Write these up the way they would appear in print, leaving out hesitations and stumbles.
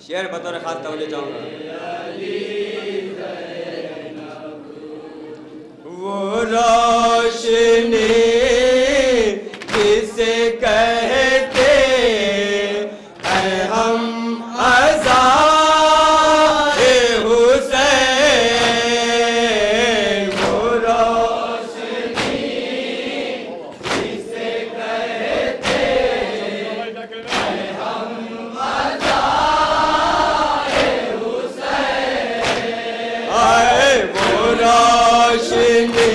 शेर बतौर खास तवज्जो चाहूंगा। वो रोशनी किसे कहते हैं हम अज़ाए हुसैन, वो रोशनी किसे कहते हैं हम अज़ाए हुसैन। आए वो रोशनी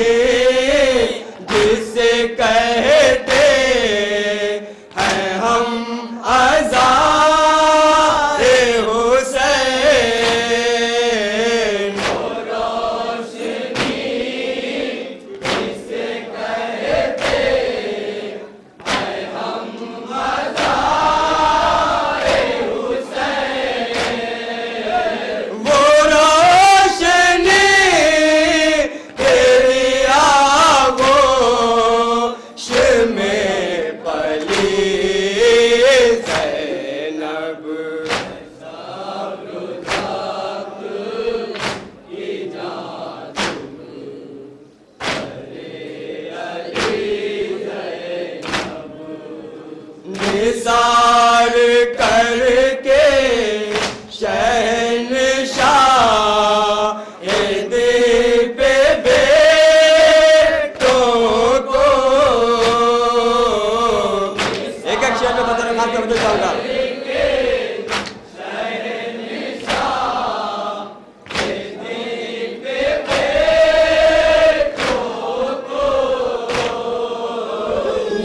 जिसे कहते हैं हम अज़ाए हुसैन, वो रोशनी जिसे कहते हैं हम अज़ाए हुसैन। वो रोशनी तेरी आगोश में पली ज़ैनब, निसार करके शहंशाह दिल पे बेटों को, एक एक शेर में बता रखा तवज्जो चाहूंगा।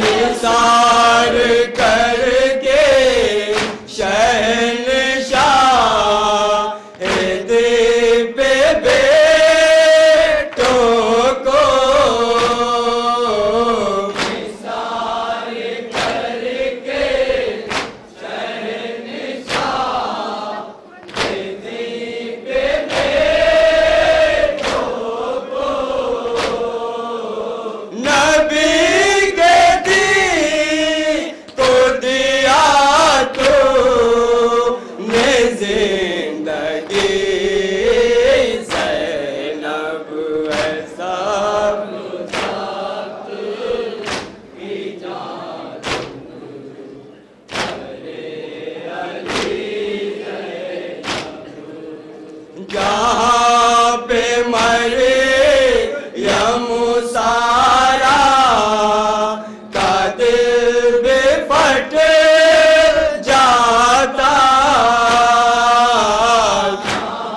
निसार करके शहंशाह दिल पे बेटों को, निसार करके शहंशाह दिल पे बेटों को, नबी के दी को दिया तो ने जिंदगी ज़ैनब, ऐसा जहाँ पे मरे यम सारा का दिल भी फट जाता,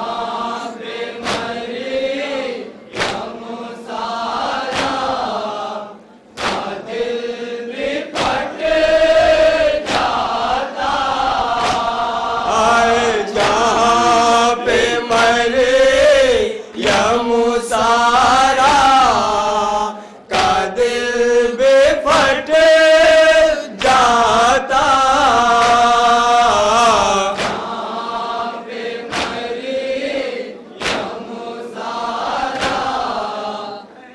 जहाँ पे मरे यम सारा का दिल भी फट जाता, आए जहाँ पे मरे यम सारा का दिल भी फट जाता, जहाँ पे मरे यम सारा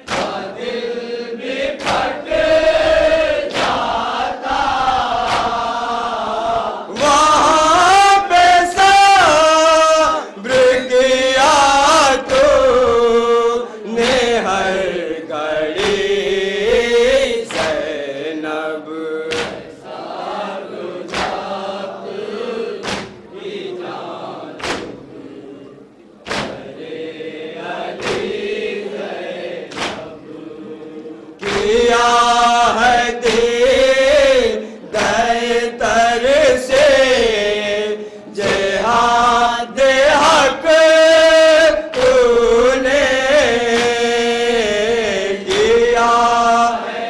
का दिल भी फट जाता, वहाँ पे सब्र किया तो ने हर घड़ी ज़ैनब, किया है दर से जिहाद हक तूने किया है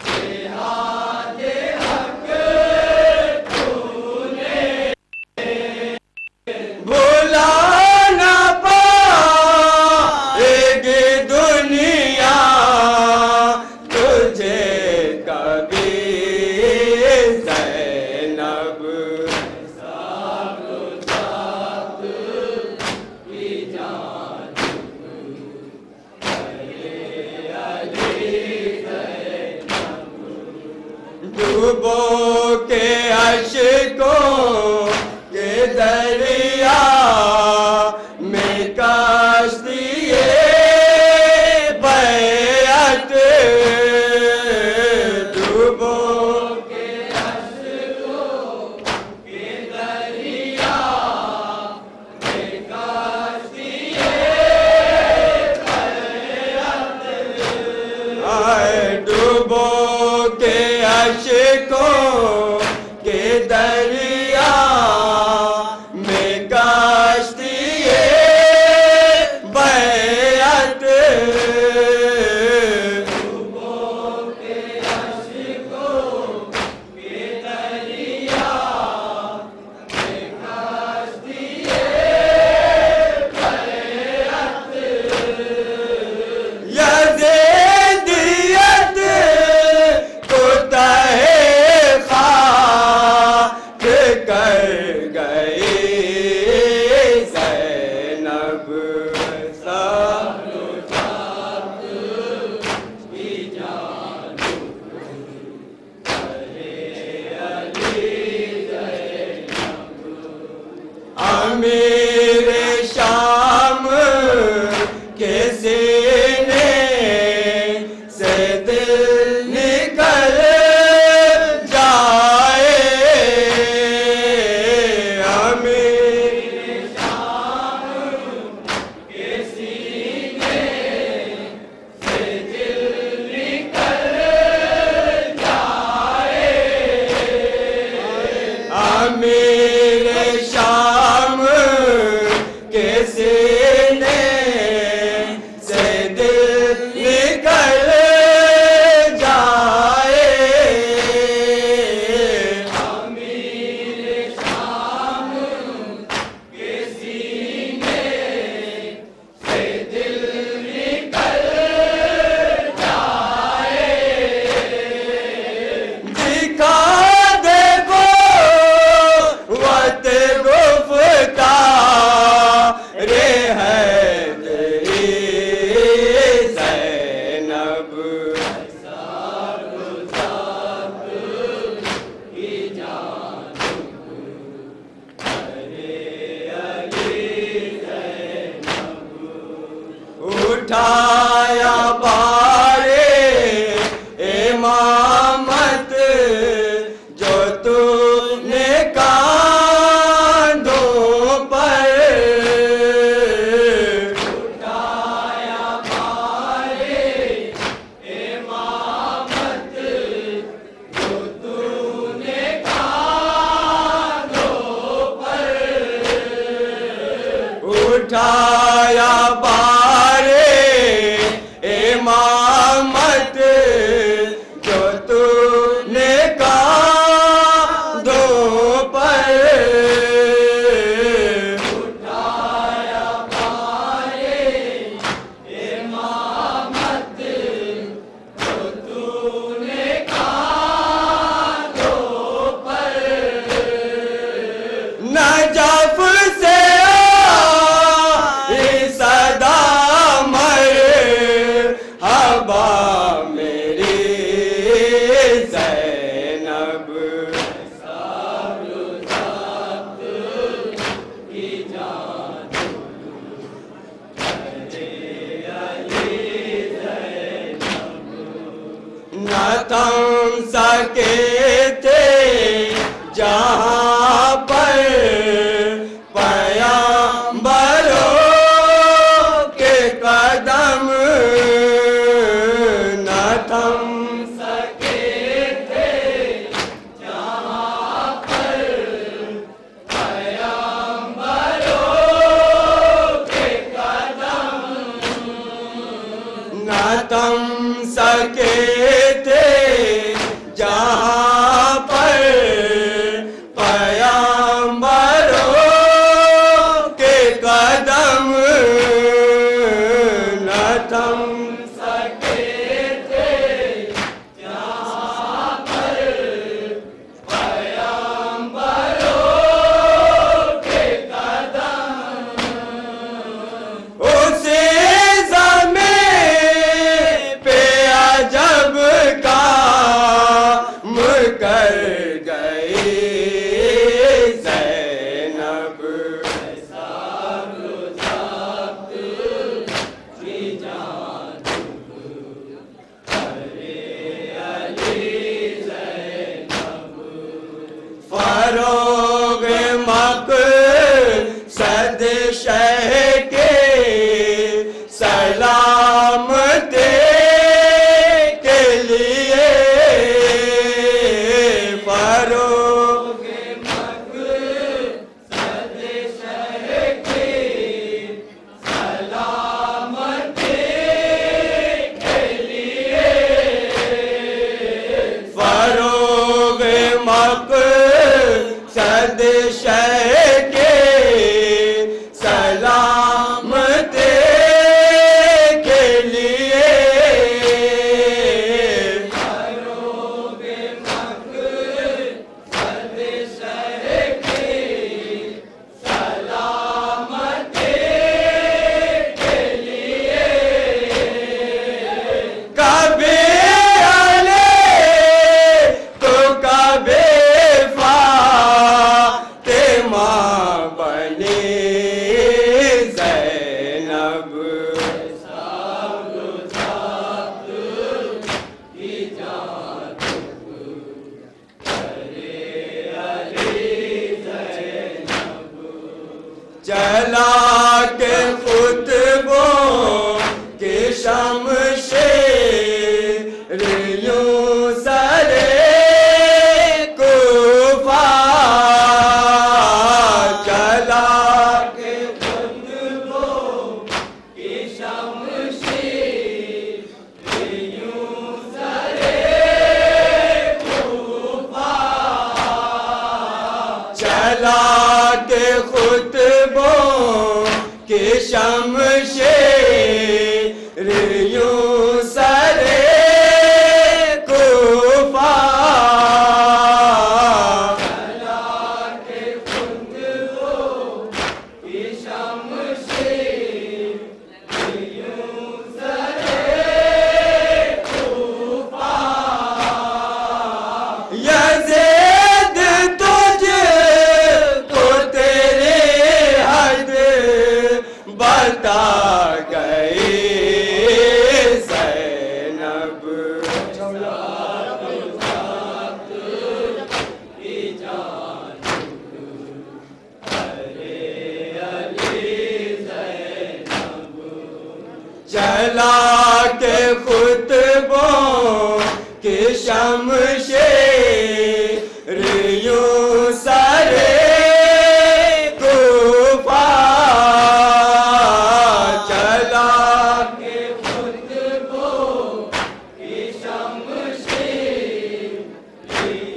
जिहाद हक तूने, भुला ना पाएगी दुनिया तुझे कभी ज़ैनब, डूबो के अश्कों इमामत जो तूने कांधों पर उठाया हमारे इमामत जो तूने कांधों पर उठाया बारे इमामत जो तूने कांधों पर उठाया बारे इमामत जो तूने कांधों पर नजफ से सदा मर हवा मेरी ज़ैनब की जान न थम सके थे जहाँ पर पैगंबरों के कदम न थम सके थे जहाँ पर पैगंबरों के कदम न थम सके थे जहाँ पर पैगंबरों के कदम न थम सके थे जहाँ पर पैगंबरों के कदम उसे ज़मीन पे अजब काम कर गई ज़ैनब फरोग मक़सद शह के सलामती के लिए फरोग मक़सद शह के सलामती के लिए फरोग मक़सद शह के सलामती के लिए फरोग मक़सद शह के सलामती के लिए कभी अले तो कभी फातिमा बनी ज़ैनब की जान चला के खुतबों के शमशेर यूं सरे कुफा चला के खुतबों के शमशेर यूं सरे कुफा चला के खुतबों के शमशेर यूं सरे कुफा चला के खुतबों के शमशेर यूं सरे कुफा यज़ीद तुझको तेरे हद बता गए शमशेर यूं सरे कूफा चला के खुद को कि शमशेर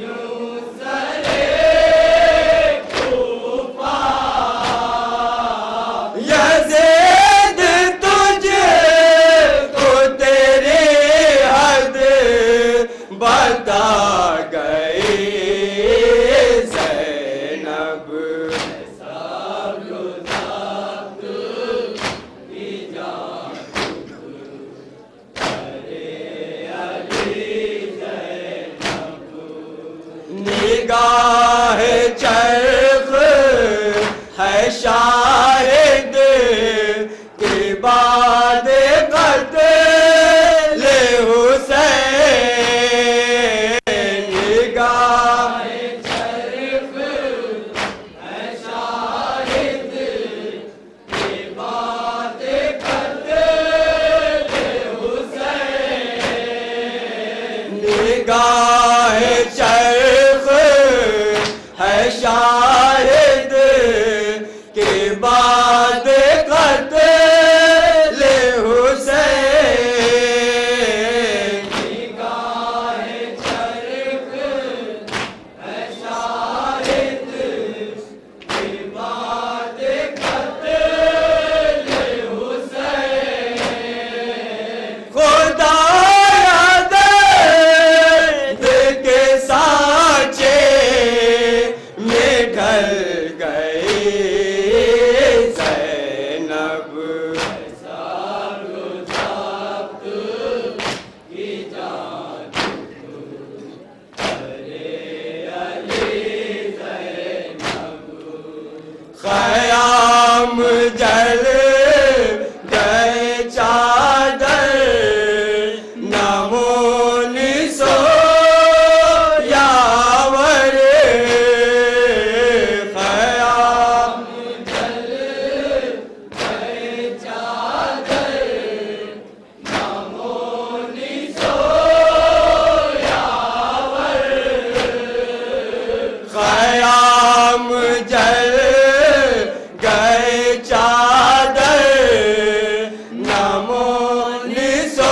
यूं सरे कूफा यज़ीद तुझे को तेरे हद बता गए ज़ैनब निगाह चरख है शाहिद के बाद क़त्ल हुसैन निगाह चरख है शाहिद के बाद क़त्ल हुसैन निगाह चरख है शाहिद के बाद क़त्ल हुसैन निगाह चरख है शाहिद के बाद क़त्ल हुसैन खुदा दर्द के सांचे में ढल गए ज़ैनब ख़याम जल गए चादर नमोनी सो यावर ख़याम जल गए चादर नमोनी सो यावर ख़याम जल गए चादर नमोनी सो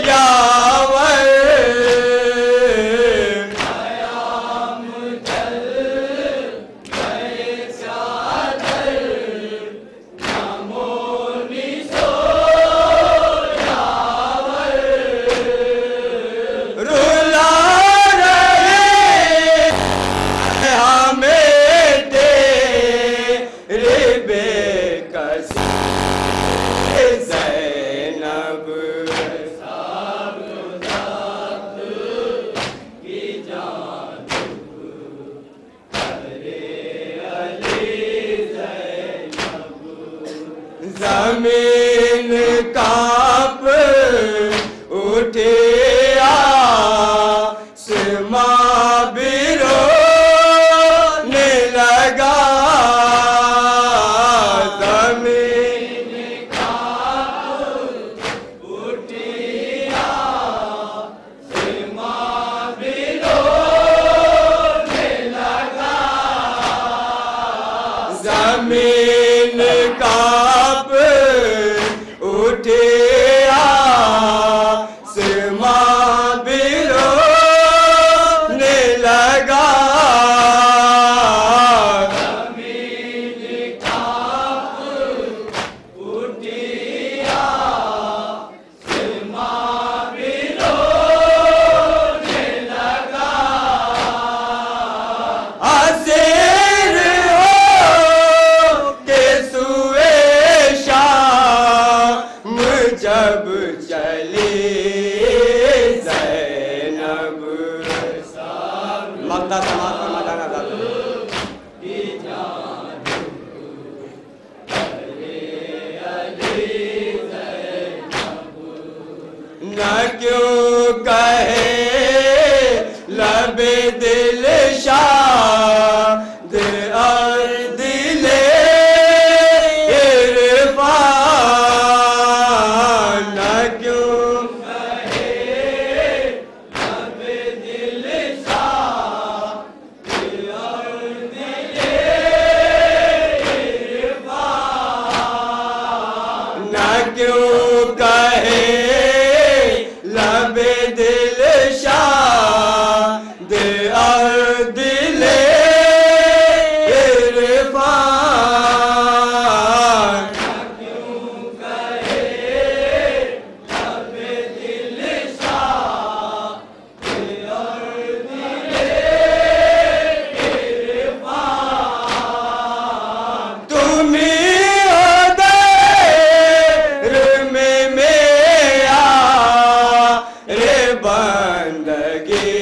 यावर ख़याम जल गए चादर नमोनी सो यावर रुला रहे हमें तेरे बेकस ज़ैनब ज़मीन कांप उठे आसमां भी रोने लगा ज़मीन कांप उठी आसमां भी रोने लगा ज़मीन कांप उठे आसमां भी रोने लगा ज़मीन कांप उठी आसमां भी रोने लगा असीर हो के सुए शाम जब चले ज़ैनब मक्ता समाज में मदाना न क्यों कहे लबे दिल शाद और दिले इरफान न क्यों कहे लगी